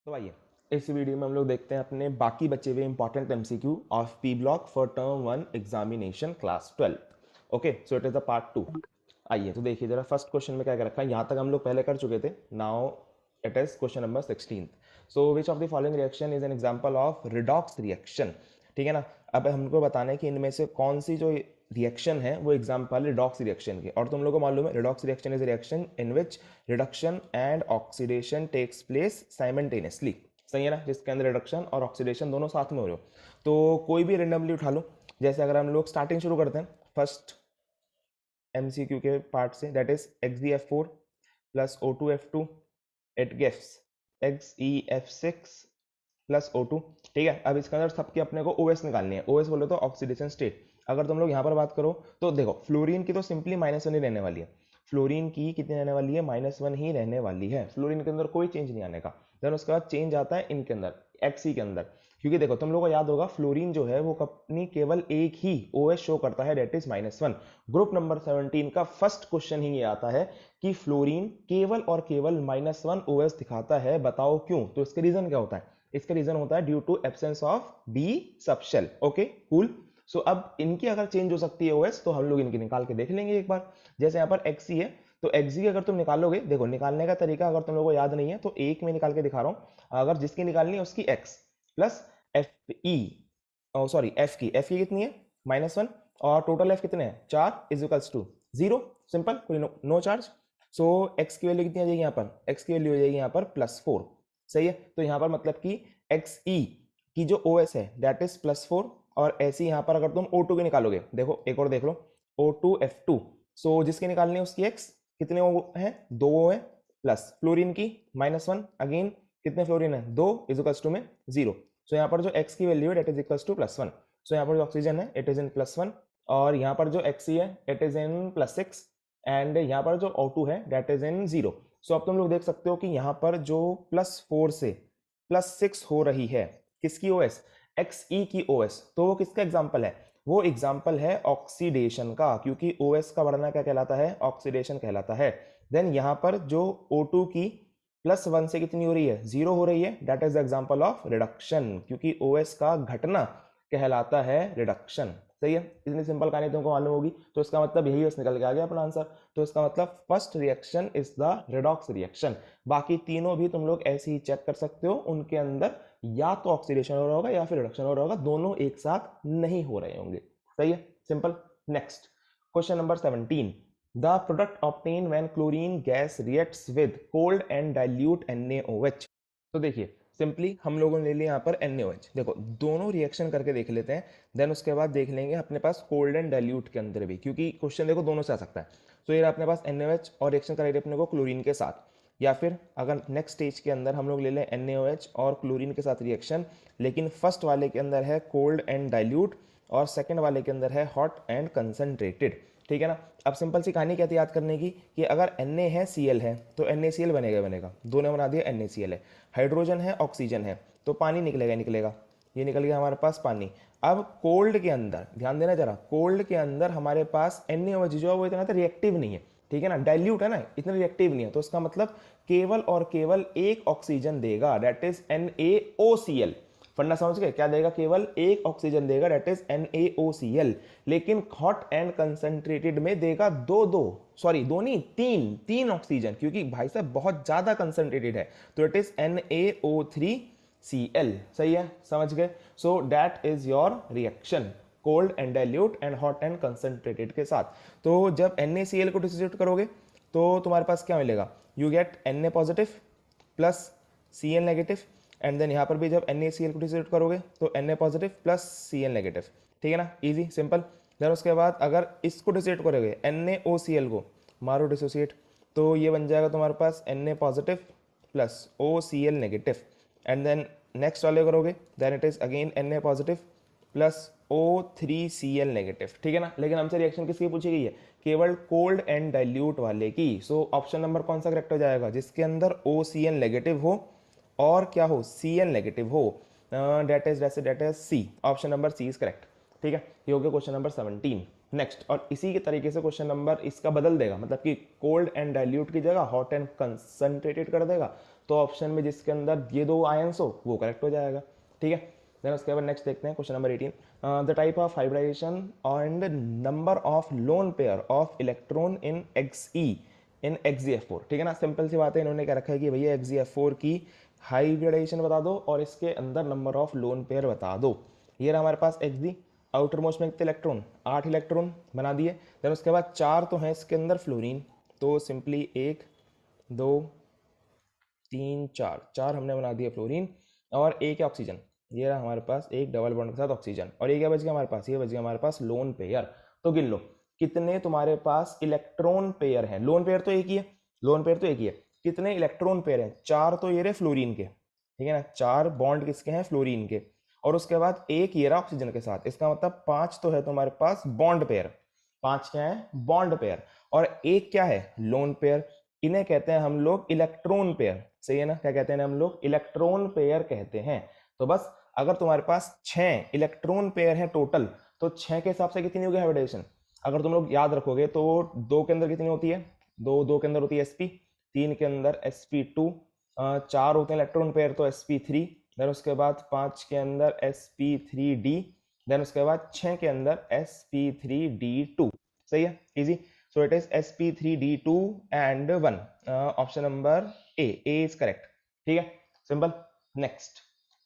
तो आइए इस वीडियो में हम लोग देखते हैं अपने बाकी बचे हुए important MCQ of P block for term 1 examination class 12। Okay, so it is the part 2। आइए तो देखिए जरा फर्स्ट क्वेश्चन में क्या क्या रखा है। यहाँ तक हम लोग पहले कर चुके थे। Now it is question number 16। So which of the following reaction is an example of redox reaction. ठीक है ना। अब हमको बताना है कि इनमें से कौन सी जो रिएक्शन है वो एग्जांपल रिडॉक्स रिएक्शन की। और तुम लोगों को मालूम है redox reaction is reaction in which reduction and oxidation takes place simultaneously. सही है ना, जिसके अंदर रिडक्शन और ऑक्सीडेशन दोनों साथ में हो रहे हो। तो कोई भी रेंडमली उठा लो। जैसे अगर हम लोग स्टार्टिंग शुरू करते हैं फर्स्ट एमसीक्यू के पार्ट से, that is XeF4 plus O2F2 it gives XeF6 plus O2। ठीक है, अब इसके अंदर सबके अपने को OS निकालनी है। OS बोले तो ऑक्सीडेशन स्टेट। अगर तुम लोग यहाँ पर बात करो तो देखो फ्लोरीन की तो सिंपली -1 ही रहने वाली है। फ्लोरीन की कितनी रहने वाली है? -1 ही रहने वाली है। फ्लोरीन के अंदर कोई चेंज नहीं आने का। देन उसके बाद चेंज आता है इनके अंदर, Xe के अंदर। क्योंकि देखो तुम लोगों को याद होगा फ्लोरीन जो है वो अपनी केवल एक ही OS शो करता है, डेट इज -1। ग्रुप नंबर 17 का फर्स्ट क्वेश्चन ही ये आता है कि फ्लोरीन केवल और केवल -1 OS दिखाता है, बताओ क्यों? तो इसका रीजन क्या होता है? इसका रीजन होता है due to absence of B subshell. Okay cool. So अब इनकी अगर चेंज हो सकती है OS तो हम लोग इनकी निकाल के देख लेंगे एक बार। जैसे यहाँ पर Xe है तो Xe अगर तुम निकालोगे, देखो निकालने का तरीका अगर तुम लोगों को याद नहीं है तो एक में निकाल के दिखा रहा हूं। अगर जिसकी निकालनी है उसकी X plus Fe, sorry F की कितनी है? -1। और टोटल F कितने हैं? 4 इज इक्वल्स टू 0। सिंपल, कोई नो चार्ज। सो X की वैल्यू कितनी आ जाएगी यहाँ पर? X की वैल्यू हो जाएगी यहाँ पर +4। सही है, तो यहाँ पर मतलब कि Xe की जो OS है दैट इज +4। और ऐसे यहाँ पर अगर तुम O2 की निकालोगे, देखो एक और देख लो, O2F2। सो जिसकी निकालनी है उसकी X कितने हैं? 2 है। प्लस फ्लोरीन की -1, अगेन कितने फ्लोरीन है? 2 इज इक्वल्स टू में 0। सो यहाँ पर जो X की वैल्यू है डेट इज इक्वल्स टू +1। सो यहाँ पर जो ऑक्सीजन है इट इज इन +1 और यहाँ पर जो Xe है इट इज इन +6 एंड यहाँ पर जो O2 है डेट इज इन 0। सो अब तुम लोग देख सकते हो कि यहाँ पर जो +4 से +6 हो रही है किसकी OS? Xe की OS। तो वो किसका एग्जाम्पल है? वो एग्जाम्पल है ऑक्सीडेशन का, क्योंकि OS का बढ़ना क्या कहलाता है? ऑक्सीडेशन कहलाता है। देन यहाँ पर जो O2 की +1 से कितनी हो रही है? 0 हो रही है, that is example of reduction, क्योंकि OS का घटना कहलाता है रिडक्शन। सही है, इतनी सिंपल कहानी तुमको मालूम होगी। तो इसका मतलब यही बस निकल के आ गया अपना आंसर। तो इसका मतलब first reaction is the redox reaction. बाकी तीनों भी तुम लोग ऐसे ही चेक कर सकते हो, उनके अंदर या तो ऑक्सीडेशन हो रहा होगा या फिर रिडक्शन हो रहा होगा, दोनों एक साथ नहीं हो रहे होंगे। सही है, simple. Next question number 17। The product obtain when chlorine gas reacts with cold and dilute NaOH। तो देखिए सिंपली हम लोगों ने ले लिया यहाँ पर NaOH। देखो दोनों रिएक्शन करके देख लेते हैं, देन उसके बाद देख लेंगे अपने पास कोल्ड एंड डाइल्यूट के अंदर भी, क्योंकि क्वेश्चन देखो दोनों से आ सकता है। तो ये अपने पास NaOH और रिएक्शन करेंगे अपने को क्लोरीन के साथ, या फिर अगर नेक्स्ट स्टेज के अंदर हम लोग ले लें NaOH और क्लोरीन के साथ रिएक्शन, लेकिन फर्स्ट वाले के अंदर है कोल्ड एंड डाइल्यूट और सेकंड वाले के अंदर है हॉट एंड कंसनट्रेटेड। ठीक है ना। अब सिंपल सी कहानी क्या थी याद करने की कि अगर Na है Cl है तो NaCl बनेगा, दोनों बना दिया NaCl है। हाइड्रोजन है ऑक्सीजन है तो पानी निकलेगा, ये निकल गया हमारे पास पानी। अब कोल्ड के अंदर ध्यान देना जरा, कोल्ड के अंदर हमारे पास NaOH जो है वो इतना रिएक्टिव नहीं है। ठीक है ना, डाइल्यूट है ना, इतना रिएक्टिव नहीं है। तो इसका मतलब केवल और केवल एक ऑक्सीजन देगा, दैट इज NaOCl। फंडा समझ गए? क्या देगा? केवल एक ऑक्सीजन देगा, दैट इज NaOCl। लेकिन हॉट एंड कंसंट्रेटेड में देगा दो नहीं, तीन ऑक्सीजन, क्योंकि भाई साहब बहुत ज्यादा कंसंट्रेटेड है। तो इट इज NaO3Cl। सही है, समझ गए? So that is your reaction cold and dilute and hot and concentrated के साथ। तो जब NaCl को डिसोसिएट करोगे तो तुम्हारे पास क्या मिलेगा? You get Na positive plus Cl negative, and then यहाँ पर भी जब NaCl को डिसोसिएट करोगे तो Na positive plus Cl negative. ठीक है ना, इजी सिंपल। देन उसके बाद अगर इसको डिसोसिएट करोगे NaOCl को मारो डिसोसिएट, तो ये बन जाएगा तुम्हारे पास Na positive plus OCl negative, and then next वाले करोगे then it is again Na positive plus O3Cl negative. ठीक है ना, लेकिन हमसे रिएक्शन किसकी पूछी गई है? केवल कोल्ड एंड डाइल्यूट वाले की। सो ऑप्शन नंबर कौन सा करेक्ट हो जाएगा? जिसके अंदर OCl नेगेटिव हो और क्या हो? Cl नेगेटिव हो, that is C. Option number C is correct. ठीक है, ये हो गया क्वेश्चन नंबर 17। नेक्स्ट, और इसी के तरीके से क्वेश्चन नंबर इसका बदल देगा, मतलब कि कोल्ड एंड डाइल्यूट की जगह हॉट एंड कंसंट्रेटेड कर देगा। तो ऑप्शन में जिसके अंदर ये दो आयंस हो वो करेक्ट हो जाएगा, ठीक है। देन उसके बाद नेक्स्ट देखते हैं question number 18, the type of hybridization and number of lone pair of electron in XeF4, ठीक है ना। सिंपल सी बात है, इन्होंने क्या रखा है कि भैया XeF4 की हाइब्रिडाइजेशन बता दो और इसके अंदर नंबर ऑफ लोन पेयर बता दो। ये रहा हमारे पास Xe, आउटर मोस्ट में कितने इलेक्ट्रॉन, 8 इलेक्ट्रॉन बना दिए। देन उसके बाद 4 तो हैं इसके अंदर फ्लोरीन, तो सिंपली 1 2 3 4, 4 हमने बना दिया फ्लोरीन, और एक है ऑक्सीजन। ये रहा हमारे पास एक डबल बॉन्ड के साथ ऑक्सीजन, और ये क्या बच गया हमारे पास, ये बच गया हमारे पास लोन पेयर। तो गिन लो कितने तुम्हारे पास इलेक्ट्रॉन पेयर हैं। लोन पेयर तो एक ही है, लोन पेयर तो एक ही है। कितने इलेक्ट्रॉन पेयर हैं, 4 तो ये रहे फ्लोरीन के, ठीक है ना, 4 बॉन्ड किसके हैं, फ्लोरीन के, और उसके बाद एक ये रहा ऑक्सीजन के साथ। इसका मतलब 5 तो है तुम्हारे पास बॉन्ड पेयर, 5 क्या है, बॉन्ड पेयर, और एक क्या है, लोन पेयर। इन्हें कहते हैं हम लोग इलेक्ट्रॉन पेयर, सही है ना, क्या कहते हैं हम लोग, इलेक्ट्रॉन पेयर कहते हैं। तो बस अगर तुम्हारे पास 6 इलेक्ट्रॉन पेयर है टोटल, तो 6 के हिसाब से कितनी होगी हाइब्रिडाइजेशन, अगर तुम लोग याद रखोगे तो 2 के अंदर कितनी होती है, 2 के अंदर होती है sp, 3 के अंदर sp2, 4 होते हैं इलेक्ट्रॉन पेयर तो sp3, देन उसके बाद 5 के अंदर sp3d, देन उसके बाद 6 के अंदर sp3d2, सही है, easy. So it is sp3d2 and 1, option number A is correct, ठीक है, simple. Next,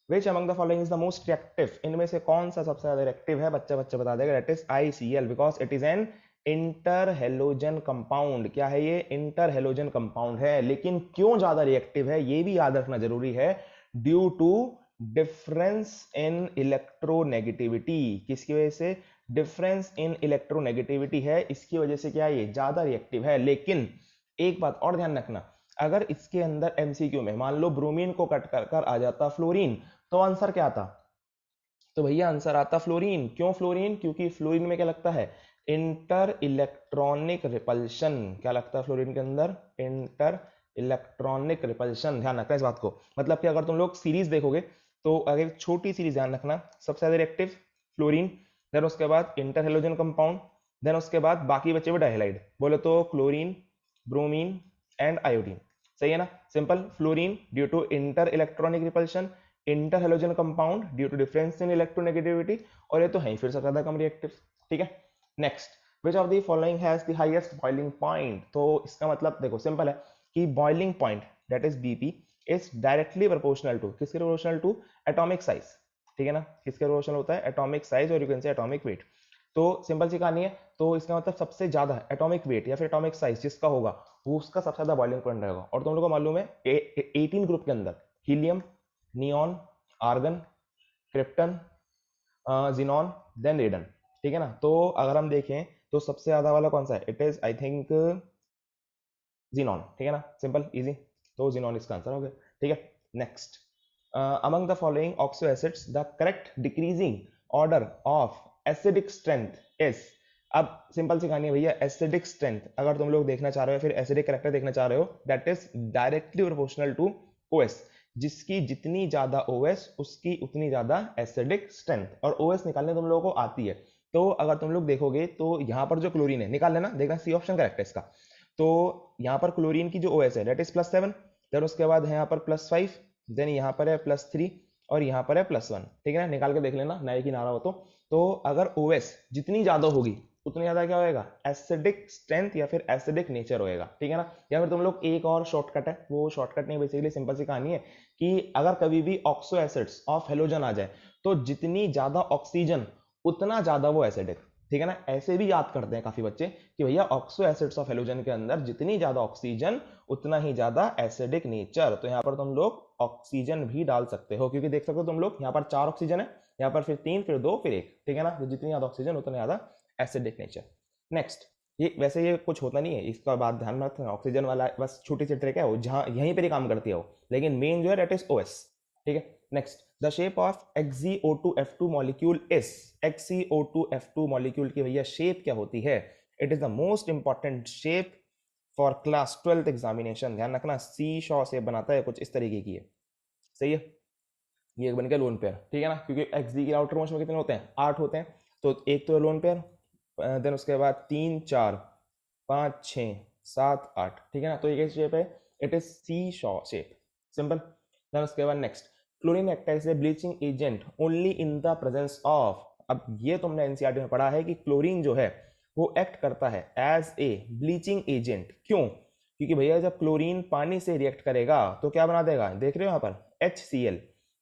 which among the following is the most reactive, इनमें से कौन सा सबसे ज्यादा रिएक्टिव है, बच्चा बच्चा बता देगा, that is ICl because it is an interhalogen compound. क्या है ये, इंटरहेलोजन कंपाउंड है। लेकिन क्यों ज्यादा रिएक्टिव है ये भी याद रखना जरूरी है, due to difference in electronegativity. किसकी वजह से, डिफरेंस इन इलेक्ट्रोनेगेटिविटी है, इसकी वजह से क्या ये ज्यादा रिएक्टिव है। लेकिन एक बात और ध्यान रखना, अगर इसके अंदर एमसीक्यू में मान लो ब्रोमीन को कट कर कर आ जाता फ्लोरीन, तो आंसर क्या आता, तो भैया आंसर आता फ्लोरीन। क्यों फ्लोरीन, क्योंकि फ्लोरीन में क्या लगता है, इंटर इलेक्ट्रॉनिक रिपल्शन। क्या लगता है फ्लोरीन के अंदर, इंटर इलेक्ट्रॉनिक रिपल्शन। ध्यान रखना इस बात को, मतलब कि अगर तुम लोग सीरीज देखोगे तो अगर छोटी सीरीज ध्यान रखना, सबसे ज्यादा रिएक्टिव फ्लोरीन, देन उसके बाद इंटर हेलोजन कंपाउंड, देन उसके बाद बाकी बचे हुए डाइहाइलाइड, बोले तो क्लोरीन, ब्रोमीन एंड आयोडीन, सही है ना, simple. Fluorine due to inter electronic repulsion, inter halogen compound due to difference in electronegativity, और ये तो है ही फिर सबसे ज्यादा कम रिएक्टिव, ठीक है। Next, which of the following has the highest boiling point, तो इसका मतलब देखो सिंपल है कि boiling point that is BP is directly proportional to, किसके प्रोपोर्शनल टू, एटॉमिक साइज, ठीक है ना, किसके प्रोपोर्शनल होता है, एटॉमिक साइज, और you can say atomic weight. तो सिंपल सी कहानी है, तो इसका मतलब सबसे ज्यादा एटॉमिक वेट या फिर एटॉमिक साइज जिसका होगा वो उसका सबसे ज्यादा बॉइलिंग पॉइंट रहेगा। और तुम लोगों को मालूम है 18 ग्रुप के अंदर helium, neon, argon, krypton, xenon, then radon, ठीक है ना। तो अगर हम देखें तो सबसे ज्यादा वाला कौन सा है, it is I think xenon, ठीक है ना, सिंपल इजी, तो जिनॉन इसका आंसर हो गया, ठीक है। Next, among the following oxo acids the correct decreasing order of acidic strength is. अब सिंपल सी कहानी है भैया, एसिडिक स्ट्रेंथ अगर तुम लोग देखना चाह रहे हो, फिर एसिडिक करेक्टर देखना चाह रहे हो, that is directly proportional to OS, जिसकी जितनी ज्यादा ओएस उसकी उतनी ज्यादा एसिडिक स्ट्रेंथ, और ओएस निकालने तुम लोगों को आती है। तो अगर तुम लोग देखोगे तो यहाँ पर जो क्लोरीन है निकाल लेना, देखना सी ऑप्शन करेक्ट है इसका। तो यहाँ पर क्लोरीन की जो ओएस है दैट इज +7, देन उसके बाद है यहाँ पर +5, देन यहाँ पर है +3, और यहाँ पर है +1, ठीक है ना, निकाल के देख लेना नए की नारा हो तो अगर ओएस जितनी ज्यादा होगी उतनी ज्यादा क्या होएगा, एसिडिक स्ट्रेंथ या फिर एसिडिक नेचर होएगा, ठीक है ना। या फिर तुम लोग एक और शॉर्टकट है, वो शॉर्टकट नहीं, बेसिकली सिंपल सी कहानी है कि अगर कभी भी ऑक्सो एसिड्स ऑफ हेलोजन आ जाए तो जितनी ज्यादा ऑक्सीजन उतना ज्यादा वो एसिडिक, ठीक है ना। ऐसे भी याद करते हैं काफी बच्चे कि भैया ऑक्सो एसिड्स ऑफ हेलोजन के अंदर जितनी ज्यादा ऑक्सीजन उतना ही ज्यादा एसिडिक नेचर। तो यहाँ पर तुम लोग ऑक्सीजन भी डाल सकते हो, क्योंकि देख सकते हो तुम लोग यहाँ पर 4 ऑक्सीजन है, यहाँ पर फिर 3, फिर 2, फिर 1, ठीक है ना। तो जितनी ज्यादा ऑक्सीजन उतना ज्यादा एसिडिक नेचर। नेक्स्ट, ये वैसे ये कुछ होता नहीं है, इसका बात ध्यान में रखना, ऑक्सीजन वाला बस छोटी सी ट्रिक है वो, जहाँ यहीं पर ही काम करती है वो, लेकिन मेन जो है दैट इज ओएस, ठीक है। Next, the shape of XeO2F2 molecule is, XeO2F2 molecule की भैया शेप क्या होती है, it is the most important shape for class 12th examination. ध्यान रखना, सी शॉ शेप बनाता है, कुछ इस तरीके की है, सही है। ये बन गया लोन पेयर, ठीक है ना, क्योंकि XZ के आउटर मोस्ट में कितने होते हैं, 8 होते हैं, तो एक तो लोन पेयर, देन उसके बाद 3 4 5 6 7 8, ठीक है ना। तो ये कैसी शेप है, it is seesaw shape, simple. Then उसके बाद next, chlorine act as a bleaching agent only in the presence of. अब ये तुमने एनसीईआरटी में पढ़ा है कि क्लोरीन जो है वो एक्ट करता है एज ए ब्लीचिंग एजेंट। क्यों? क्योंकि भैया जब क्लोरीन पानी से रिएक्ट करेगा तो क्या बना देगा, देख रहे हो यहाँ पर HCl,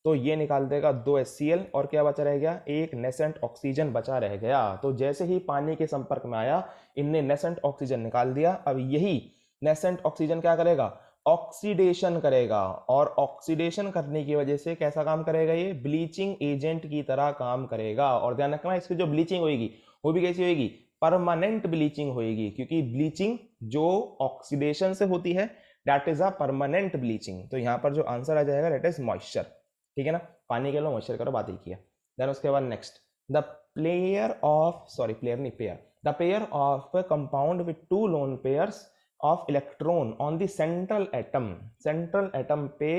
तो ये निकाल देगा 2 HCl और क्या बचा रह गया, एक नेसेंट ऑक्सीजन बचा रह गया। तो जैसे ही पानी के संपर्क में आया इनने नेसेंट ऑक्सीजन निकाल दिया। अब यही नेसेंट ऑक्सीजन क्या करेगा, ऑक्सीडेशन करेगा, और ऑक्सीडेशन करने की वजह से कैसा काम करेगा, ये ब्लीचिंग एजेंट की तरह काम करेगा। और ध्यान रखना इसकी जो ब्लीचिंग होगी वो भी कैसी होगी, परमानेंट ब्लीचिंग होगी, क्योंकि ब्लीचिंग जो ऑक्सीडेशन से होती है that is a permanent bleaching. तो यहाँ पर जो आंसर आ जाएगा दैट इज मॉइस्चर। ठीक है ना, पानी के लिए मॉइस्चर करो, बात ही किया। देन उसके बाद next, the player of, sorry player नहीं pair, the pair of compound with 2 lone pairs of electron on the central atom. Central atom पे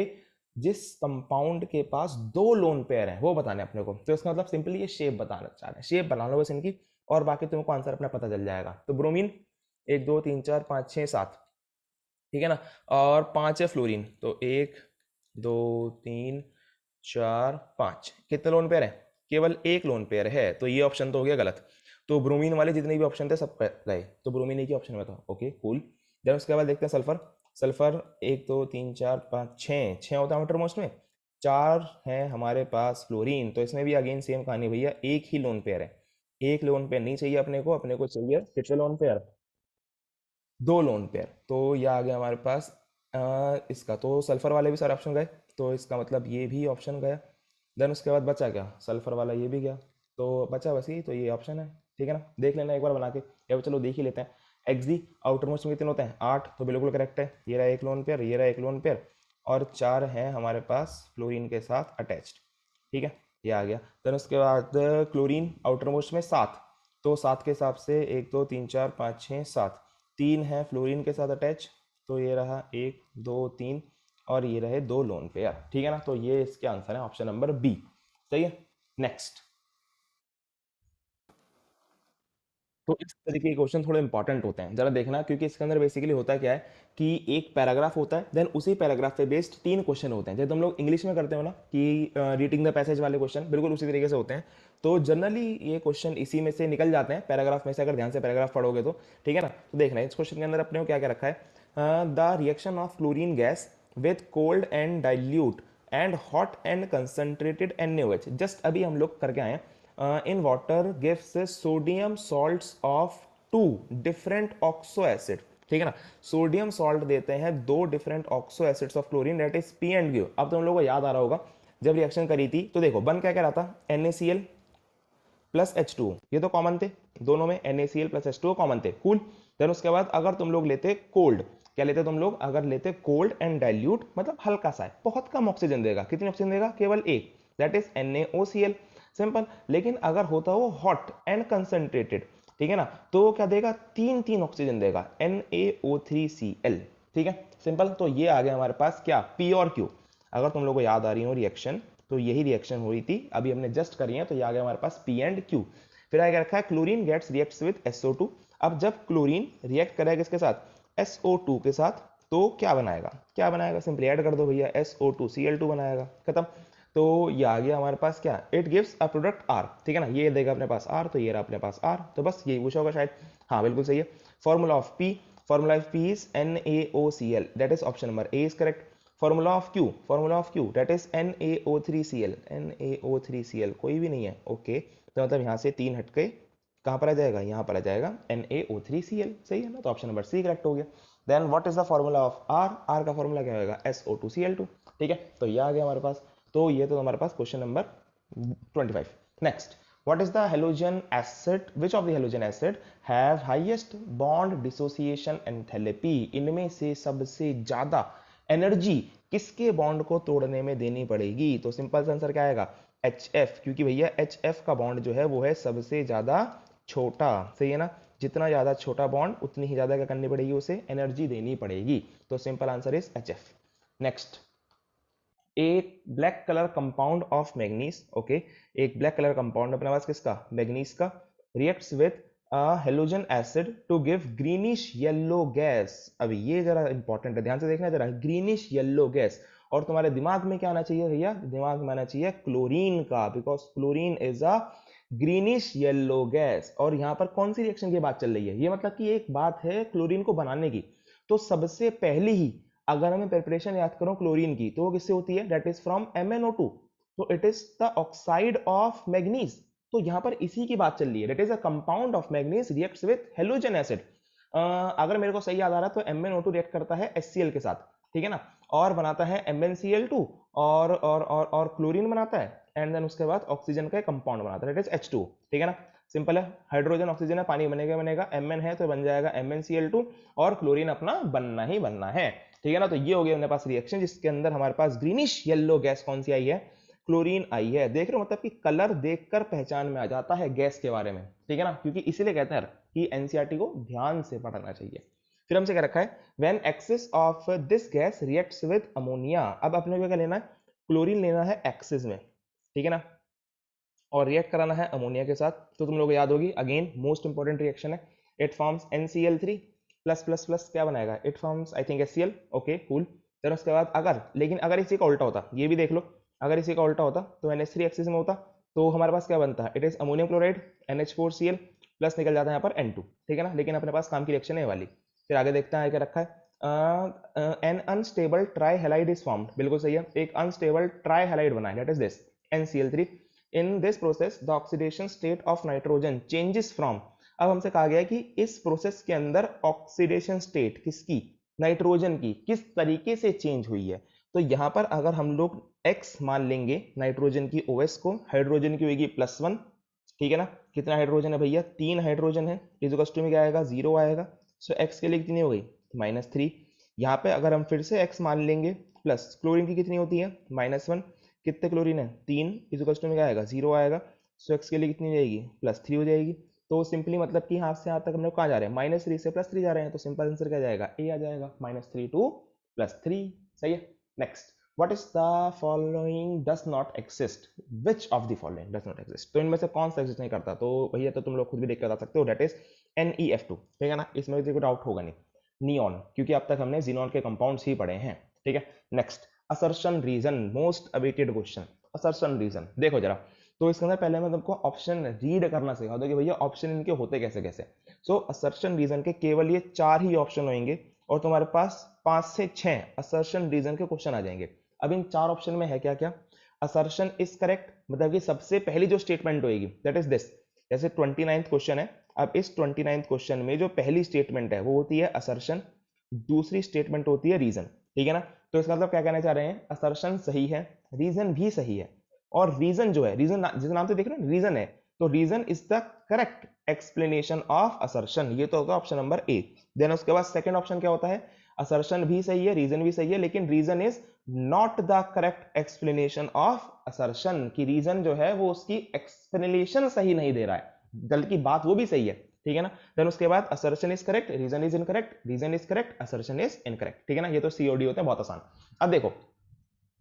जिस कंपाउंड के पास 2 लोन पेयर हैं वो बताने अपने को। तो इसका मतलब सिंपली ये शेप बताना चाह रहे हैं, शेप बना लो बस इनकी, और बाकी तुमको आंसर अपना पता चल जाएगा। तो ब्रोमीन 1 2 3 4 5 6 7, ठीक है ना, और 5 है फ्लोरीन, तो 1 2 3 4 5, कितने लोन पेयर है, केवल एक लोन पेयर है, तो ये ऑप्शन तो हो गया गलत। तो ब्रोमीन वाले जितने भी ऑप्शन थे सब गए, तो ब्रोमीन एक ही ऑप्शन में था। Okay cool. देन उसके बाद देखते हैं सल्फर। सल्फर 1 2 3 4 5 6 होता है आउटरमोस्ट में, 4 है हमारे पास फ्लोरीन, तो इसमें भी अगेन सेम कहानी भैया, एक ही लोन पेयर है। एक लोन पेयर नहीं चाहिए अपने को चाहिए कितने लोन पेयर, 2 लोन पेयर। तो ये आ गया हमारे पास इसका, तो सल्फर वाले भी सारे ऑप्शन गए, तो इसका मतलब ये भी ऑप्शन गया। देन उसके बाद बचा क्या, सल्फर वाला ये भी गया, तो बचा बस ये, तो ये ऑप्शन है। ठीक है ना, देख लेना एक बार बना के, या चलो देख ही लेते हैं। एक्सी आउटर मोस्ट में कितने होते हैं, 8, तो बिल्कुल करेक्ट है। ये रहा एक लोन पेयर, ये रहा एक लोन पेयर, और 4 हैं हमारे पास फ्लोरीन के साथ अटैच्ड। ठीक है, ये आ गया। देन उसके बाद क्लोरीन आउटर मोस्ट में 7, तो 7 के हिसाब से 1 2 3 4 5 6 7, 3 है फ्लोरीन के साथ अटैच, तो ये रहा 1 2 3, और ये रहे 2 लोन पेयर। ठीक है ना, तो ये इसके आंसर है ऑप्शन नंबर बी। सही है। नेक्स्ट, तो इस तरीके के क्वेश्चन थोड़े इंपॉर्टेंट होते हैं, जरा देखना, क्योंकि इसके अंदर बेसिकली होता क्या है कि एक पैराग्राफ होता है, देन उसी पैराग्राफ पे बेस्ड 3 क्वेश्चन होते हैं, जैसे तुम लोग इंग्लिश में करते हो ना कि रीडिंग द पैसेज वाले क्वेश्चन, बिल्कुल उसी तरीके से होते हैं। तो जनरली ये क्वेश्चन इसी में से निकल जाते हैं, पैराग्राफ में से, अगर ध्यान से पैराग्राफ पढ़ोगे तो। ठीक है ना, तो देखना इस क्वेश्चन के अंदर अपने को क्या क्या रखा है, the reaction of chlorine gas with cold and dilute and hot and concentrated NaOH, just अभी हम लोग करके आए हैं, in water gives sodium salts of 2 different oxo acid। ठीक है ना, सोडियम सॉल्ट देते हैं 2 different oxo acids of chlorine, that is P and Q. अब तुम लोगों को याद आ रहा होगा जब रिएक्शन करी थी, तो देखो बन क्या क्या रहा था, NaCl प्लस H2O, ये तो कॉमन थे दोनों में, NaCl प्लस H2O कॉमन थे, कूल। देन उसके बाद अगर तुम लोग लेते कोल्ड, क्या लेते तुम लोग, अगर लेते कोल्ड एंड डाइल्यूट, मतलब हल्का सा है, बहुत कम ऑक्सीजन देगा, कितनी ऑक्सीजन देगा, केवल एक, दैट इज NaOCl, सिंपल। लेकिन अगर होता वो हॉट एंड कंसंट्रेटेड, ठीक है ना, तो क्या देगा, 3 ऑक्सीजन देगा, NaO3Cl। ठीक है, सिंपल। तो ये आ गया हमारे पास क्या, P और Q। अगर तुम लोग को याद आ रही हो रिएक्शन, तो यही रिएक्शन हुई थी, अभी हमने जस्ट करी है, तो ये आ गया हमारे पास P एंड Q। फिर आगे रखा है chlorine gets reacts with SO2। अब जब क्लोरीन रिएक्ट करेगा किसके साथ, SO2 के साथ, तो क्या बनाएगा, क्या बनाएगा, सिंपली ऐड कर दो भैया, SO2Cl2 बनाएगा, खत्म। तो ये आ गया हमारे पास क्या, it gives a product R। ठीक है ना, ये देगा अपने पास R, तो ये रहा अपने पास R, तो बस यही पूछा होगा शायद। हाँ बिल्कुल सही है। Formula of P, formula of P is NaOCl, that is option number A is correct. Formula of Q, formula of Q that is NaO3Cl, NaO3Cl कोई भी नहीं है, ओके। तो मतलब यहाँ से 3 हट के कहाँ पर आ जाएगा, यहाँ पर आ जाएगा NaO3Cl, सही है ना, तो ऑप्शन नंबर C करेक्ट हो गया। Then what is the formula of R, R का फॉर्मूला क्या होगा, SO2Cl2। ठीक है, तो ये आ गया हमारे पास, तो ये तो हमारे पास question number 25। Next, what is the halogen acid, which of the halogen acid have highest bond dissociation enthalpy, इनमें से सबसे ज्यादा एनर्जी किसके बॉन्ड को तोड़ने में देनी पड़ेगी, तो सिंपल आंसर क्या आएगा, HF, क्योंकि भैया HF का बॉन्ड जो है वो है सबसे ज्यादा छोटा, सही है ना, जितना ज्यादा छोटा बॉन्ड उतनी ही ज्यादा क्या करनी पड़ेगी, उसे एनर्जी देनी पड़ेगी, तो simple answer is HF। Next, एक black colour compound of manganese, okay, एक ब्लैक कलर कंपाउंड अपने पास किसका, मैग्नीज का, reacts with halogen acid to give greenish yellow gas. अब ये जरा इंपॉर्टेंट है, ध्यान से देखना जरा, ग्रीनिश येलो गैस, और तुम्हारे दिमाग में क्या आना चाहिए भैया, दिमाग में आना चाहिए क्लोरीन का, because chlorine is a greenish yellow gas. और यहाँ पर कौन सी रिएक्शन की बात चल रही है, ये मतलब कि एक बात है क्लोरीन को बनाने की, तो सबसे पहले ही अगर हमें प्रिपरेशन याद करो क्लोरीन की, तो वो किससे होती है, दैट इज फ्रॉम MnO2, तो it is the oxide of manganese. तो यहाँ पर इसी की बात चल रही है, that is a compound of manganese reacts with halogen acid. अगर मेरे को सही याद आ रहा है तो MnO2 रिएक्ट करता है HCl के साथ, ठीक है ना, और बनाता है MnCl2, और क्लोरीन बनाता है, एंड देन उसके बाद ऑक्सीजन का कंपाउंड बनाता है, दैट इज H2, ठीक है ना। सिंपल है, हाइड्रोजन ऑक्सीजन है, पानी बनेगा बनेगा, Mn है तो बन जाएगा MnCl2, और क्लोरीन अपना बनना ही बनना है, ठीक है ना। तो ये हो गया अपने पास रिएक्शन जिसके अंदर हमारे पास ग्रीनिश येलो गैस कौन सी आई है, क्लोरीन आई है। देख रहे हो, मतलब कि कलर देखकर पहचान में आ जाता है गैस के बारे में, ठीक है ना, क्योंकि इसीलिए कहते हैं कि एनसीईआरटी को ध्यान से पढ़ना चाहिए। फिर हमसे क्या रखा है, when axis of this gas reacts with ammonia. अब अपने को क्या लेना है, क्लोरीन लेना है एक्सिस में, ठीक है ना, और रिएक्ट कराना है अमोनिया के साथ। तो तुम लोग को याद होगी, अगेन मोस्ट इंपॉर्टेंट रिएक्शन है, it forms NCl3 plus plus plus, क्या बनाएगा, it forms I think HCl, okay cool. फिर उसके बाद अगर इसी का उल्टा होता, ये भी देख लो, अगर इसी का उल्टा होता तो NH3 एक्सिस में होता, तो हमारे पास क्या बनता है, it is ammonium chloride NH4Cl plus निकल जाता है यहाँ पर N2, ठीक है ना, लेकिन अपने पास काम की रिएक्शन है वाली। फिर आगे देखते हैं क्या रखा है, N unstable try halide is formed, बिल्कुल सही है, एक अनस्टेबल ट्राई हेलाइड बना है, that is this NCl3। In this process the oxidation state of nitrogen changes from। अब हमसे कहा गया है कि इस प्रोसेस के अंदर ऑक्सीडेशन स्टेट किसकी, नाइट्रोजन की, किस तरीके से चेंज हुई है। तो यहां पर अगर हम लोग x मान लेंगे नाइट्रोजन की OS को, हाइड्रोजन की होगी +1, ठीक है ना, कितना हाइड्रोजन है भैया, 3 हाइड्रोजन है, इज टू में क्या आएगा, 0 आएगा। सो x के लिए कितनी हो गई, -3। यहाँ पे अगर हम फिर से x मान लेंगे, प्लस क्लोरीन की कितनी होती है, -1, कितने क्लोरीन है, 3, इज टू में क्या आएगा, 0 आएगा। सो x के लिए कितनी जाएगी, +3 हो जाएगी। तो सिंपली मतलब कि यहाँ से यहाँ तक हम लोग कहाँ जा रहे हैं, -3 से +3 जा रहे हैं, तो सिंपल आंसर क्या जाएगा, ए आ जाएगा, -3 to +3, सही है। Next, what is the following does not exist, which of the following does not exist, तो इनमें से कौन सा एग्जिस्ट नहीं करता, तो भैया तो तुम लोग खुद भी देख कर बता सकते हो, दैट इज NeF2, ठीक है ना, इसमें कोई डाउट होगा नहीं, नियॉन, क्योंकि अब तक हमने जिनॉन के कंपाउंड्स ही पढ़े हैं, ठीक है। Next, assertion reason, most awaited question, assertion reason देखो जरा। तो इसके अंदर पहले मैं तुमको ऑप्शन रीड करना सिखा दो कि भैया ऑप्शन इनके होते कैसे कैसे। सो असर्शन रीजन के केवल ये 4 ही ऑप्शन होंगे, और तुम्हारे पास 5 से 6 असर्शन रीजन के क्वेश्चन आ जाएंगे। अब इन 4 ऑप्शन में है क्या क्या, असर्शन इज करेक्ट, मतलब कि सबसे पहली जो स्टेटमेंट होगी दैट इज दिस, जैसे 29th क्वेश्चन है, अब इस 29th क्वेश्चन में जो पहली स्टेटमेंट है वो होती है असर्शन, दूसरी स्टेटमेंट होती है रीजन, ठीक है ना। तो इसका मतलब क्या कहना चाह रहे हैं, असर्शन सही है, रीजन भी सही है, और रीजन जो है, रीजन जिस नाम से देख रहे हो रीजन है, तो reason is the correct explanation of assertion, ये तो होगा ऑप्शन नंबर ए। देन उसके बाद सेकंड ऑप्शन क्या होता है, असर्शन भी सही है, रीजन भी सही है, लेकिन reason is not the correct explanation of assertion, की रीजन जो है वो उसकी एक्सप्लेनेशन सही नहीं दे रहा है, बल्कि बात वो भी सही है, ठीक है ना। देन उसके बाद assertion is correct, reason is incorrect, reason is correct, assertion is incorrect, ठीक है ना, ये तो COD होते हैं, बहुत आसान। अब देखो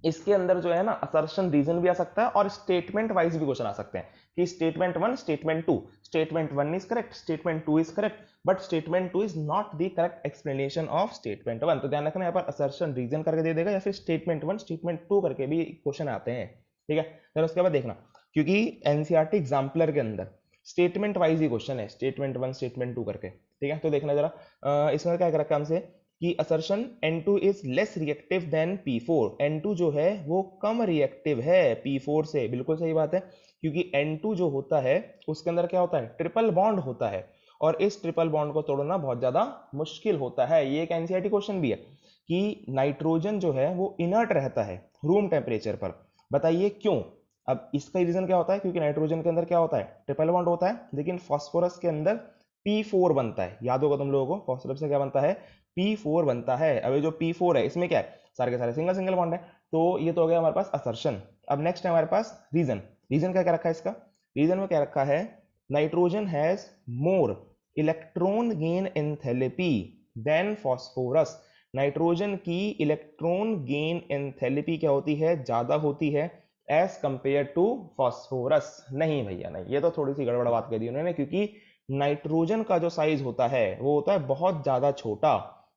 इसके अंदर जो है ना असर्शन रीजन भी आ सकता है, और स्टेटमेंट वाइज भी क्वेश्चन आ सकते हैं, कि statement 1 statement 2, statement 1 is correct, statement 2 is correct, but statement 2 is not the correct explanation of statement 1। तो ध्यान रखना यहाँ पर असर्शन रीजन करके दे देगा, या फिर स्टेटमेंट 1 स्टेटमेंट 2 करके भी क्वेश्चन आते हैं, ठीक है। फिर उसके बाद देखना, क्योंकि एनसीईआरटी एग्जाम्पलर के अंदर स्टेटमेंट वाइज ही क्वेश्चन है, स्टेटमेंट 1 स्टेटमेंट 2 करके, ठीक है। तो देखना जरा, इसमें क्या कर रखा है हमसे कि assertion N2 is less reactive than P4, N2 जो है वो कम रिएक्टिव है P4 से, बिल्कुल सही बात है, क्योंकि N2 जो होता है उसके अंदर क्या होता है, ट्रिपल बॉन्ड होता है, और इस ट्रिपल बॉन्ड को तोड़ना बहुत ज्यादा मुश्किल होता है। ये एक एनसीईआरटी क्वेश्चन भी है कि नाइट्रोजन जो है वो इनर्ट रहता है रूम टेम्परेचर पर, बताइए क्यों। अब इसका रीजन क्या होता है, क्योंकि नाइट्रोजन के अंदर क्या होता है, ट्रिपल बॉन्ड होता है, लेकिन फास्फोरस के अंदर P4 बनता है, याद होगा तुम लोगों को, फास्फोरस से क्या बनता है, P4 बनता है। अब ये जो P4 है इसमें क्या है, सारे के सारे सिंगल सिंगल बॉन्ड है, तो ये तो हो गया हमारे पास असर्शन। अब नेक्स्ट है हमारे पास रीजन, रीजन क्या क्या रखा है इसका, रीजन में क्या रखा है, nitrogen has more electron gain enthalpy than phosphorus, nitrogen की इलेक्ट्रॉन गेन एंथैल्पी क्या होती है, ज्यादा होती है एज कंपेयर टू फास्फोरस। नहीं भैया नहीं, ये तो थोड़ी सी गड़बड़ बात कर दी उन्होंने, क्योंकि नाइट्रोजन का जो साइज होता है वो होता है बहुत ज्यादा छोटा,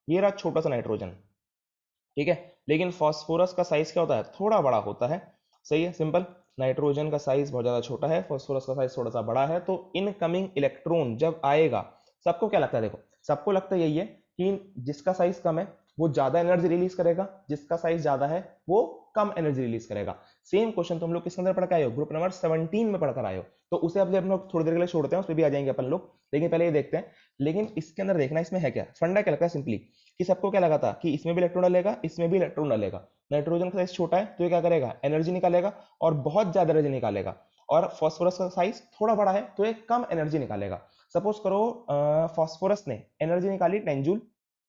ये रहा छोटा सा नाइट्रोजन, ठीक है। लेकिन फॉस्फोरस का साइज क्या होता है, थोड़ा बड़ा होता है। सही है, सिंपल। नाइट्रोजन का साइज बहुत ज्यादा छोटा है, फॉस्फोरस का साइज थोड़ा सा बड़ा है। तो इनकमिंग इलेक्ट्रॉन जब आएगा, सबको क्या लगता है, देखो सबको लगता है यही है कि जिसका साइज कम है वो ज्यादा एनर्जी रिलीज करेगा, जिसका साइज ज्यादा है वो कम एनर्जी रिलीज करेगा। सेम क्वेश्चन तुम लोग किसके अंदर पढ़ के आए हो, ग्रुप नंबर 17 में पढ़कर आए हो। तो उसे अब हम लोग थोड़ी देर के लिए छोड़ते हैं, उस पर भी आ जाएंगे अपन लोग, लेकिन पहले ये देखते हैं। लेकिन इसके अंदर देखना इसमें है क्या, फंडा क्या लगता है सिंपली, कि सबको क्या लगा था कि इसमें भी इलेक्ट्रॉन डालेगा, इसमें भी इलेक्ट्रॉन डालेगा। नाइट्रोजन का साइज छोटा है तो ये क्या करेगा, एनर्जी निकालेगा और बहुत ज्यादा एनर्जी निकालेगा। और फॉस्फोरस का साइज थोड़ा बड़ा है तो ये कम एनर्जी निकालेगा। सपोज करो फॉस्फोरस ने एनर्जी निकाली 10 जूल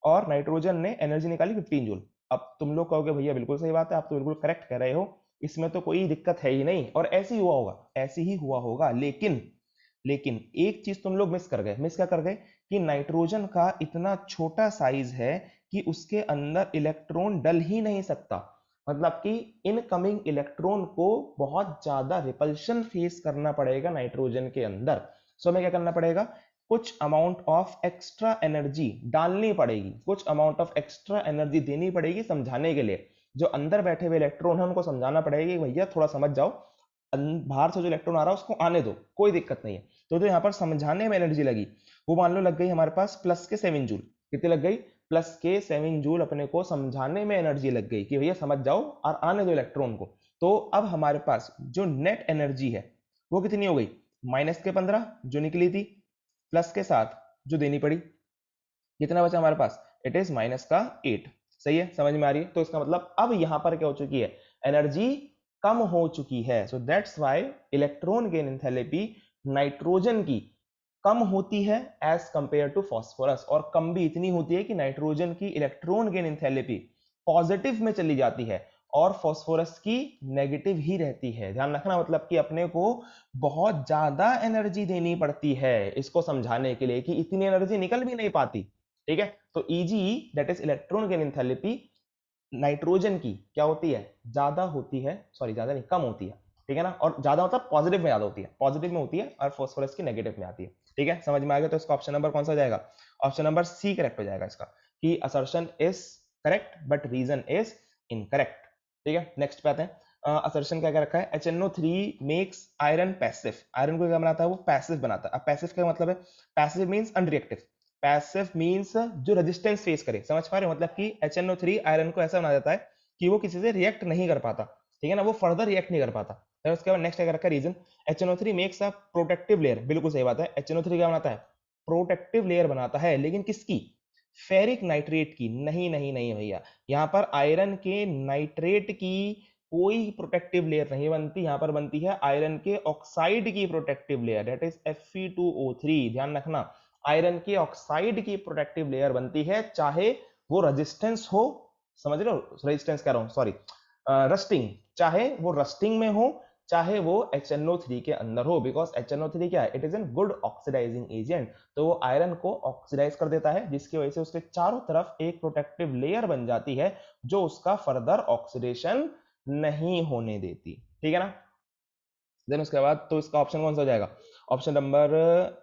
और नाइट्रोजन ने एनर्जी निकाली 15 जूल। अब तुम लोग कहोगे भैया बिल्कुल सही बात है, आप तो बिल्कुल करेक्ट कह रहे हो, इसमें तो कोई दिक्कत है ही नहीं, और ऐसे ही हुआ होगा, ऐसे ही हुआ होगा। लेकिन लेकिन एक चीज तुम लोग मिस कर गए। मिस क्या कर गए, कि नाइट्रोजन का इतना छोटा साइज है कि उसके अंदर इलेक्ट्रॉन डल ही नहीं सकता। मतलब कि इनकमिंग इलेक्ट्रॉन को बहुत ज्यादा रिपल्शन फेस करना पड़ेगा नाइट्रोजन के अंदर। सो हमें क्या करना पड़ेगा, कुछ अमाउंट ऑफ एक्स्ट्रा एनर्जी डालनी पड़ेगी, कुछ अमाउंट ऑफ एक्स्ट्रा एनर्जी देनी पड़ेगी समझाने के लिए। जो अंदर बैठे हुए इलेक्ट्रॉन है उनको समझाना पड़ेगा कि भैया थोड़ा समझ जाओ, बाहर से जो इलेक्ट्रॉन आ रहा है उसको आने दो, कोई दिक्कत नहीं है। तो जो यहाँ पर समझाने में एनर्जी लगी वो मान लो लग गई हमारे पास प्लस के 7 जूल। कितनी लग गई, प्लस के 7 जूल अपने को समझाने में एनर्जी लग गई कि भैया समझ जाओ और आने दो इलेक्ट्रॉन को। तो अब हमारे पास जो नेट एनर्जी है वो कितनी हो गई, माइनस के 15 जो निकली थी, प्लस के 7 जो देनी पड़ी, कितना बचा हमारे पास, इट इज माइनस का 8। सही है, समझ में आ रही है। तो इसका मतलब अब यहां पर क्या हो चुकी है, एनर्जी कम हो चुकी है। So that's why electron gain enthalpy nitrogen की कम होती है एज कंपेयर टू फॉस्फोरस, और कम भी इतनी होती है कि नाइट्रोजन की इलेक्ट्रॉन गेन एंथैल्पी पॉजिटिव में चली जाती है और फॉस्फोरस की नेगेटिव ही रहती है। ध्यान रखना, मतलब कि अपने को बहुत ज्यादा एनर्जी देनी पड़ती है इसको समझाने के लिए कि इतनी एनर्जी निकल भी नहीं पाती। ठीक है, तो Eg that is electron gain enthalpy nitrogen की क्या होती है, ज्यादा होती है, सॉरी ज्यादा नहीं कम होती है। ठीक है ना, और ज्यादा मतलब पॉजिटिव में ज्यादा होती है, पॉजिटिव में होती है, और फॉस्फोरस की नेगेटिव में आती है। ठीक है, समझ में आ गया। तो इसका ऑप्शन नंबर कौन सा हो जाएगा, ऑप्शन नंबर सी करेक्ट हो जाएगा इसका, कि assertion is correct but reason is incorrect. ठीक है, नेक्स्ट पे आते हैं। असर्शन क्या क्या रखा है, HNO3 makes iron passive. Iron को क्या बनाता है, वो पैसिव बनाता है। अब पैसिव क्या मतलब है, passive means unreactive, passive means जो रेजिस्टेंस फेस करे। समझ पा रहे हो, मतलब कि HNO3 आयरन को ऐसा बना देता है कि वो किसी से रिएक्ट नहीं कर पाता। ठीक है ना, वो फर्दर रिएक्ट नहीं कर पाता। फिर उसके बाद नेक्स्ट क्या रखा है, reason HNO3 makes a protective layer. बिल्कुल सही बात है, HNO3 क्या बनाता है, प्रोटेक्टिव लेयर बनाता है। लेकिन किसकी, फेरिक नाइट्रेट की। नहीं नहीं नहीं भैया, यहाँ पर आयरन के नाइट्रेट की कोई प्रोटेक्टिव लेयर नहीं बनती, यहाँ पर बनती है आयरन के ऑक्साइड की protective layer, that is Fe2O3। ध्यान रखना, आयरन के ऑक्साइड की प्रोटेक्टिव लेयर बनती है, चाहे वो रेजिस्टेंस हो, समझ रहे हो, रेजिस्टेंस कह रहा हूं सॉरी, रस्टिंग, चाहे वो रस्टिंग में हो, चाहे वो HNO3 के अंदर हो। बिकॉज HNO3 क्या है, it is an good oxidising agent. तो वो आयरन को ऑक्सीडाइज कर देता है, जिसकी वजह से उसके चारों तरफ एक प्रोटेक्टिव लेयर बन जाती है जो उसका फर्दर ऑक्सीडेशन नहीं होने देती। ठीक है ना, देन उसके बाद तो इसका ऑप्शन कौन सा हो जाएगा, option number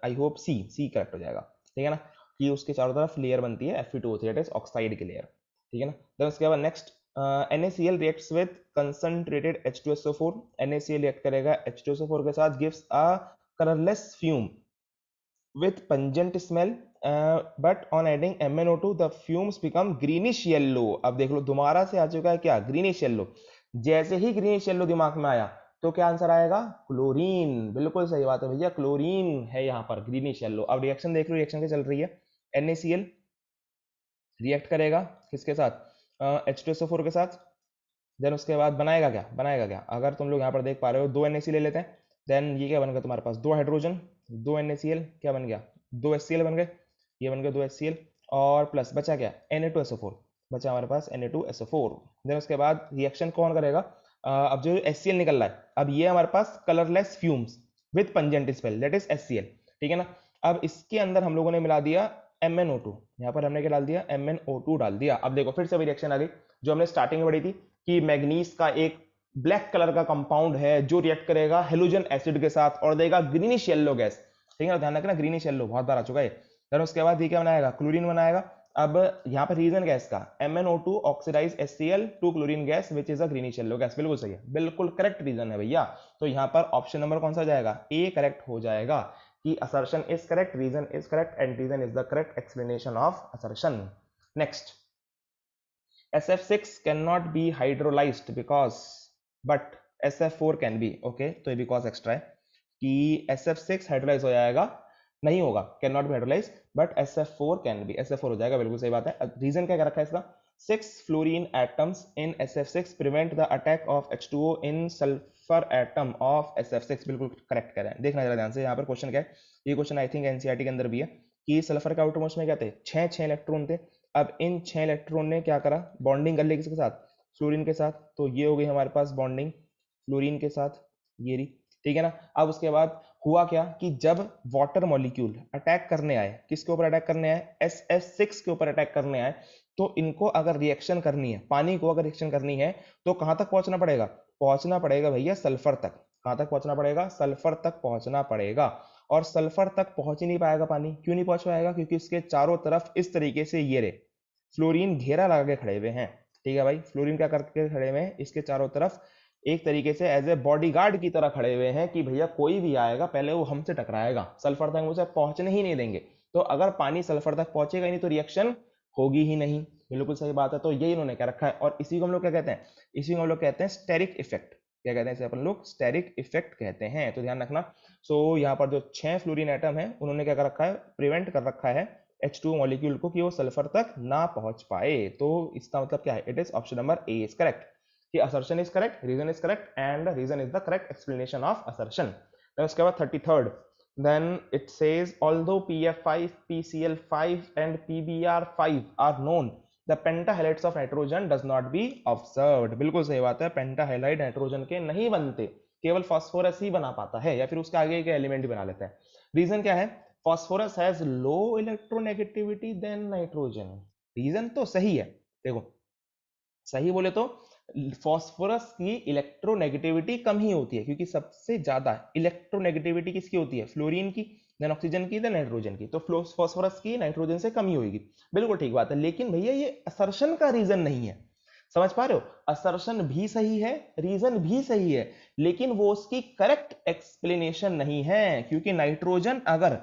I hope C, C correct हो जाएगा। ठीक है ना, कि उसके चारों तरफ लेयर बनती है Fe2O3 दैट इज ऑक्साइड की लेयर। ठीक है ना, देन उसके बाद next NaCl reacts with concentrated H2SO4। NaCl react करेगा H2SO4 के साथ, gives a colourless fume with pungent smell, but on adding MnO2 the fumes become greenish yellow। अब देख लो दोबारा से आ चुका है क्या, ग्रीनिश येलो। जैसे ही ग्रीनिश येलो दिमाग में आया तो क्या आंसर आएगा, क्लोरीन। बिल्कुल सही बात है भैया, क्लोरीन है यहाँ पर ग्रीनिश येलो। अब रिएक्शन देख लो, रिएक्शन क्या चल रही है, NaCl रिएक्ट करेगा किसके साथ, H2SO4 के साथ। देन उसके बाद बनाएगा क्या, बनाएगा क्या, अगर तुम लोग यहाँ पर देख पा रहे हो, 2 NaCl ले लेते हैं। देन ये क्या बन गया तुम्हारे पास, 2 हाइड्रोजन, 2 NaCl क्या बन गया, 2 HCl बन गए, ये बन गया 2 HCl, और प्लस बचा क्या, Na2SO4, बचा हमारे पास Na2SO4। देन उसके बाद रिएक्शन कौन करेगा, अब जो HCl निकल रहा है, अब ये हमारे पास colourless fumes with pungent smell that is HCl। ठीक है ना, अब इसके अंदर हम लोगों ने मिला दिया MnO2, यहाँ पर हमने क्या डाल दिया, MnO2 डाल दिया। अब देखो फिर से वही रिएक्शन आ गई जो हमने स्टार्टिंग में पढ़ी थी, कि मैग्नीज का एक ब्लैक कलर का कंपाउंड है जो रिएक्ट करेगा हेलोजन एसिड के साथ और देगा ग्रीनिश येलो गैस। ठीक है ना, ध्यान रखना, ग्रीनिश येलो बहुत बार आ चुका है। फिर उसके बाद ये क्या बनाएगा, क्लोरीन बनाएगा। अब यहाँ पर रीजन क्या है इसका, MnO2 oxidise HCl to chlorine gas which is a greenish yellow gas, बिल्कुल सही है, बिल्कुल करेक्ट रीजन है भैया। तो यहाँ पर ऑप्शन नंबर कौन सा हो जाएगा, ए करेक्ट हो जाएगा कि assertion is correct, reason is correct and reason is the correct explanation of assertion. Next, SF6 cannot be hydrolyzed because but SF4 can be, okay, तो ये बिकॉज एक्स्ट्रा है कि SF6 हाइड्रोलाइज हो जाएगा, नहीं होगा, can not be hydrolyse, but SF4 can be, SF4 हो जाएगा, बिल्कुल सही बात है। रीजन क्या रखा है इसका, 6 fluorine atoms in SF6 prevent the attack of H2O in sulphur atom of SF6, बिल्कुल करेक्ट कह रहे हैं। देखना जरा ध्यान से, यहाँ पर क्वेश्चन क्या है, ये क्वेश्चन आई थिंक एनसीईआरटी के अंदर भी है कि सल्फर के आउटरमोस्ट में क्या थे, 6 इलेक्ट्रॉन थे। अब इन 6 इलेक्ट्रॉन ने क्या करा, बॉन्डिंग कर ली किसके साथ, फ्लोरीन के साथ, तो ये हो गई हमारे पास बॉन्डिंग फ्लोरीन के साथ, ये रही, ठीक है ना। अब उसके बाद हुआ क्या कि जब वाटर मॉलिक्यूल अटैक करने आए, किसके ऊपर अटैक करने आए, SF6 के ऊपर अटैक करने आए, तो इनको अगर रिएक्शन करनी है, पानी को अगर रिएक्शन करनी है, तो कहां तक पहुंचना पड़ेगा, पहुंचना पड़ेगा भैया सल्फर तक। कहां तक पहुंचना पड़ेगा, सल्फर तक पहुंचना पड़ेगा। और सल्फर तक पहुंच ही नहीं पाएगा पानी, क्यों नहीं पहुंच पाएगा, क्योंकि उसके चारों तरफ इस तरीके से ये रे फ्लोरीन घेरा लगा के खड़े हुए हैं, ठीक है भाई, फ्लोरीन क्या करके खड़े हुए हैं, इसके चारों तरफ एक तरीके से एज ए बॉडीगार्ड की तरह खड़े हुए हैं कि भैया कोई भी आएगा पहले वो हमसे टकराएगा, सल्फर तक मुझे पहुंचने ही नहीं देंगे। तो अगर पानी सल्फर तक पहुंचेगा ही नहीं तो रिएक्शन होगी ही नहीं, बिल्कुल सही बात है। तो यही इन्होंने क्या रखा है, और इसी को हम लोग क्या कहते हैं, इसी को हम लोग कहते हैं स्टेरिक इफेक्ट, क्या कहते हैं इसे अपन लोग, स्टेरिक इफेक्ट कहते हैं, तो ध्यान रखना। सो यहाँ पर जो 6 फ्लोरीन एटम है उन्होंने क्या कर रखा है, प्रिवेंट कर रखा है H2 मॉलिक्यूल को कि वो सल्फर तक ना पहुंच पाए। तो इसका मतलब क्या है, it is option number A is correct कि assertion is correct, reason is correct and reason is the correct explanation of assertion. Then उसके बाद 33rd, then it says although PF5, PCl5 and PBr5 are known, the pentahalides of nitrogen does not be observed, बिल्कुल सही बात है, pentahalide nitrogen के नहीं बनते, केवल फास्फोरस ही बना पाता है, या फिर उसके आगे के एलिमेंट ही बना लेते हैं। रीजन क्या है, phosphorus has low electronegativity than nitrogen, reason तो सही है, देखो सही बोले तो फास्फोरस की इलेक्ट्रोनेगेटिविटी कम ही होती है, क्योंकि सबसे ज्यादा इलेक्ट्रोनेगेटिविटी किसकी होती है, फ्लोरीन की, देन ऑक्सीजन की, देन नाइट्रोजन की, तो फास्फोरस की नाइट्रोजन से कम ही होगी, बिल्कुल ठीक बात है। लेकिन भैया ये असर्शन का रीजन नहीं है, समझ पा रहे हो, असर्शन भी सही है, रीजन भी सही है, लेकिन वो उसकी करेक्ट एक्सप्लेनेशन नहीं है, क्योंकि नाइट्रोजन अगर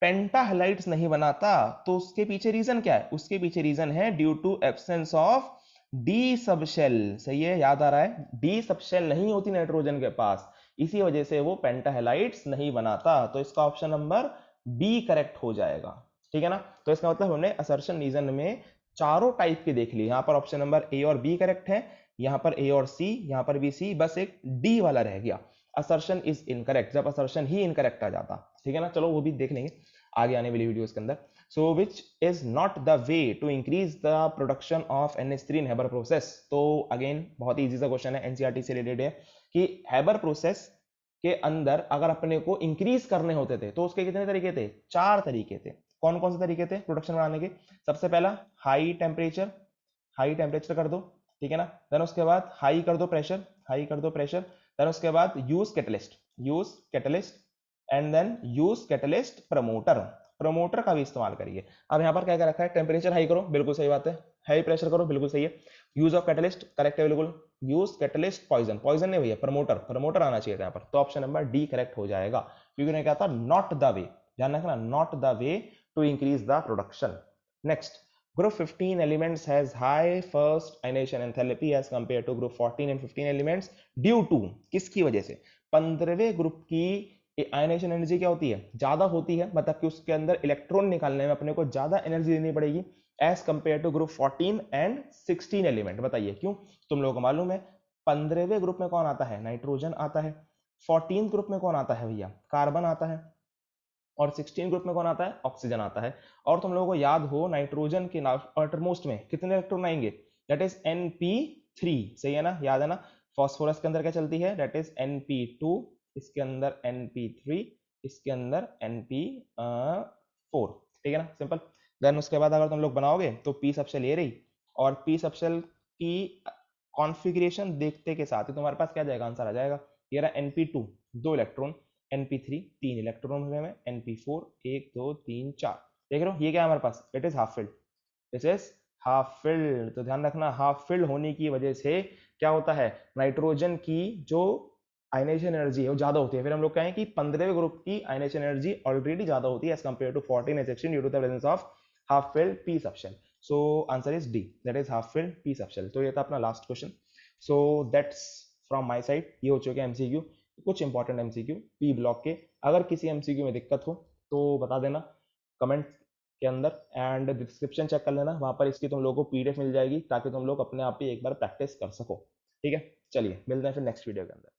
पेंटाहलाइड्स नहीं बनाता तो उसके पीछे रीजन क्या है, उसके पीछे रीजन है due to absence of D subshell, सही है, याद आ रहा है, डी सबशेल नहीं होती नाइट्रोजन के पास, इसी वजह से वो पेंटाहेलाइड्स नहीं बनाता, तो इसका ऑप्शन नंबर बी करेक्ट हो जाएगा, ठीक है ना। तो इसका मतलब हमने असर्शन रीजन में चारों टाइप के देख लिए, यहां पर ऑप्शन नंबर ए और बी करेक्ट है, यहां पर ए और सी, यहां पर भी सी, बस एक डी वाला रह गया, असर्शन इज इनकरेक्ट, जब असर्शन ही इनकरेक्ट आ जाता, ठीक है ना। चलो वो भी देख लेंगे आगे आने वाली वीडियोस के अंदर। So which is not the way to increase the production of NH3 in Haber process? तो अगेन बहुत इजी सा क्वेश्चन है, एनसीईआरटी से रिलेटेड है कि हैबर प्रोसेस के अंदर अगर अपने को इंक्रीज करने होते थे तो उसके कितने तरीके थे, 4 तरीके थे। कौन कौन से तरीके थे प्रोडक्शन बढ़ाने के, सबसे पहला हाई टेम्परेचर, हाई टेम्परेचर कर दो, ठीक है ना, देन उसके बाद हाई कर दो प्रेशर, हाई कर दो प्रेशर, देन उसके बाद use catalyst, use catalyst and then use catalyst promoter, promoter का भी इस्तेमाल करिए। अब यहाँ पर क्या क्या रखा है, टेम्परेचर हाई करो, बिल्कुल सही बात है, हाई प्रेशर करो, बिल्कुल सही है, यूज ऑफ कैटलिस्ट करेक्ट है बिल्कुल, यूज कैटलिस्ट पॉइजन, पॉइजन नहीं भैया, प्रमोटर, प्रमोटर आना चाहिए था यहाँ पर, तो ऑप्शन नंबर डी करेक्ट हो जाएगा, क्योंकि उन्होंने कहा था नॉट द वे, ध्यान रखना, not the way to increase the production. Next, group 15 elements has high first ionization enthalpy as compared to group 14 and 15 elements due to, किसकी वजह से, 15वें ग्रुप की आयनाइजेशन एनर्जी क्या होती है, ज्यादा होती है, मतलब कि उसके अंदर इलेक्ट्रॉन निकालने में अपने को ज्यादा एनर्जी देनी पड़ेगी as compare to group 14 and 16 element, बताइए क्यों, तुम लोगों को मालूम है 15वें ग्रुप में कौन आता है, नाइट्रोजन आता है, 14 ग्रुप में कौन आता है भैया, कार्बन आता है, और 16 ग्रुप में कौन आता है, ऑक्सीजन आता है। और तुम लोगों को याद हो नाइट्रोजन के आउटरमोस्ट में कितने इलेक्ट्रॉन आएंगे, दैट इज Np3, सही है ना, याद है ना। फॉस्फोरस के अंदर क्या चलती है, दैट इज Np2, इसके अंदर Np3, इसके अंदर Np4, ठीक है ना, सिंपल। देन उसके बाद अगर तुम लोग बनाओगे तो पी सबशेल ये रही, और पी सबशेल की कॉन्फ़िगरेशन देखते के साथ ही तुम्हारे पास क्या जाएगा, आंसर आ जाएगा, ये रहा Np2 2 इलेक्ट्रॉन, Np3 3 इलेक्ट्रॉन हुए में, Np4 1 2 3 4, देख रहे हो ये क्या है हमारे पास, it is half filled, this is half filled. तो ध्यान रखना, हाफ फिल्ड होने की वजह से क्या होता है, नाइट्रोजन की जो आयनाइजेशन एनर्जी है वो ज्यादा होती है। फिर हम लोग कहें कि 15वें ग्रुप की आयनाइजेशन एनर्जी ऑलरेडी ज्यादा होती है as compare to 14 and 16 due to the presence of half filled P subshell. So answer is D, that is half filled P subshell. तो ये था अपना last question. So that's from my side, ये हो चुके एमसीक्यू, कुछ important MCQ P block के। अगर किसी एमसीक्यू में दिक्कत हो तो बता देना कमेंट के अंदर, एंड डिस्क्रिप्शन चेक कर लेना, वहां पर इसकी तुम लोगों को पीडीएफ मिल जाएगी ताकि तुम लोग अपने आप ही एक बार प्रैक्टिस कर सको। ठीक है, चलिए मिलते हैं फिर नेक्स्ट वीडियो के अंदर।